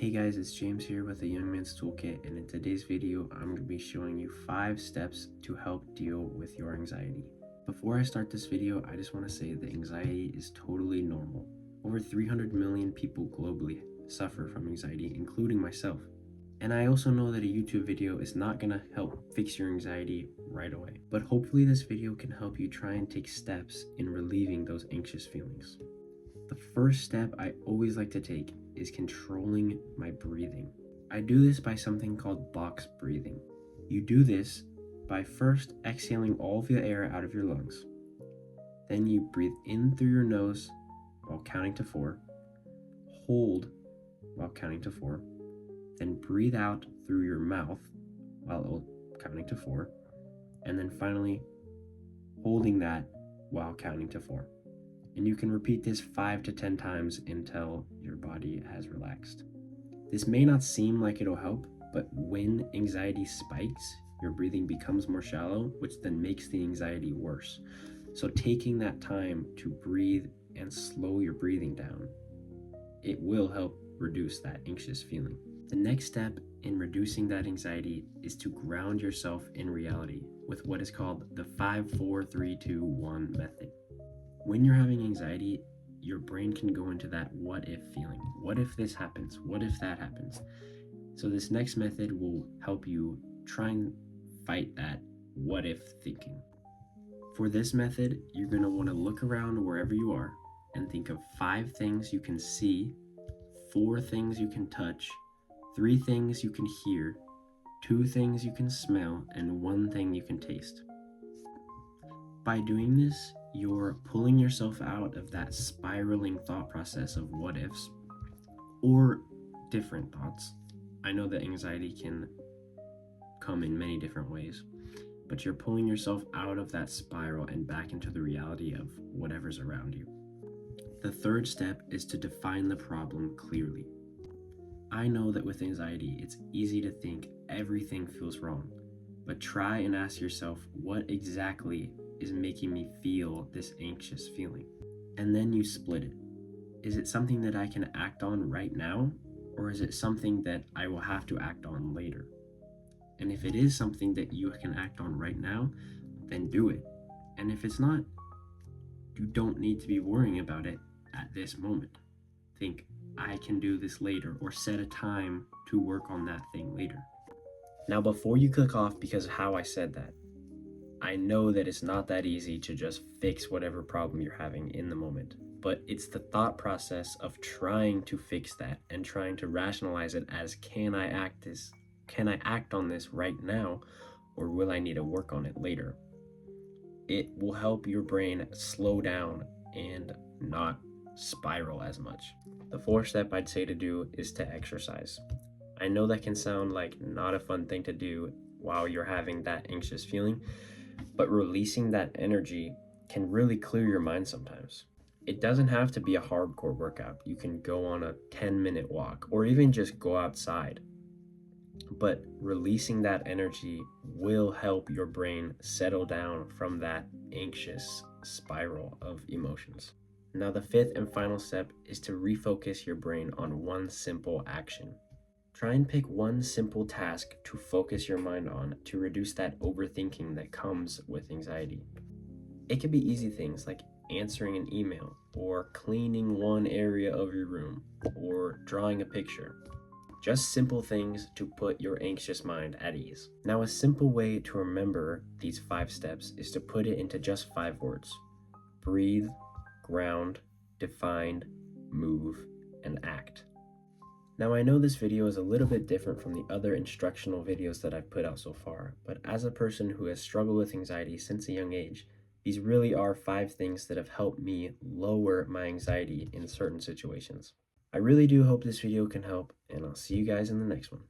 Hey guys, it's James here with the Young Man's Toolkit, and in today's video, I'm going to be showing you 5 steps to help deal with your anxiety. Before I start this video, I just want to say that anxiety is totally normal. Over 300 million people globally suffer from anxiety, including myself. And I also know that a YouTube video is not going to help fix your anxiety right away. But hopefully this video can help you try and take steps in relieving those anxious feelings. The first step I always like to take is controlling my breathing. I do this by something called box breathing. You do this by first exhaling all of the air out of your lungs. Then you breathe in through your nose while counting to 4, hold while counting to 4, then breathe out through your mouth while counting to 4, and then finally holding that while counting to 4. And you can repeat this 5 to 10 times until your body has relaxed. This may not seem like it'll help, but when anxiety spikes, your breathing becomes more shallow, which then makes the anxiety worse. So taking that time to breathe and slow your breathing down, it will help reduce that anxious feeling. The next step in reducing that anxiety is to ground yourself in reality with what is called the 5-4-3-2-1 method. When you're having anxiety, your brain can go into that what if feeling. What if this happens? What if that happens? So this next method will help you try and fight that what if thinking. For this method, you're going to want to look around wherever you are and think of 5 things you can see, 4 things you can touch, 3 things you can hear, 2 things you can smell, and 1 thing you can taste. By doing this, you're pulling yourself out of that spiraling thought process of what ifs or different thoughts. I know that anxiety can come in many different ways, but you're pulling yourself out of that spiral and back into the reality of whatever's around you. The third step is to define the problem clearly. I know that with anxiety, it's easy to think everything feels wrong, but try and ask yourself what exactly is making me feel this anxious feeling. And then you split it. Is it something that I can act on right now, or is it something that I will have to act on later? And if it is something that you can act on right now, then do it. And if it's not, you don't need to be worrying about it at this moment. Think, I can do this later, or set a time to work on that thing later. Now, before you click off because of how I said that, I know that it's not that easy to just fix whatever problem you're having in the moment, but it's the thought process of trying to fix that and trying to rationalize it as, can I act on this right now, or will I need to work on it later? It will help your brain slow down and not spiral as much. The 4th step I'd say to do is to exercise. I know that can sound like not a fun thing to do while you're having that anxious feeling, but releasing that energy can really clear your mind sometimes. It doesn't have to be a hardcore workout. You can go on a 10-minute walk or even just go outside. But releasing that energy will help your brain settle down from that anxious spiral of emotions. Now, the 5th and final step is to refocus your brain on one simple action. Try and pick one simple task to focus your mind on to reduce that overthinking that comes with anxiety. It can be easy things like answering an email, or cleaning one area of your room, or drawing a picture. Just simple things to put your anxious mind at ease. Now, a simple way to remember these 5 steps is to put it into just 5 words: breathe, ground, define, move, and act. Now, I know this video is a little bit different from the other instructional videos that I've put out so far, but as a person who has struggled with anxiety since a young age, these really are 5 things that have helped me lower my anxiety in certain situations. I really do hope this video can help, and I'll see you guys in the next one.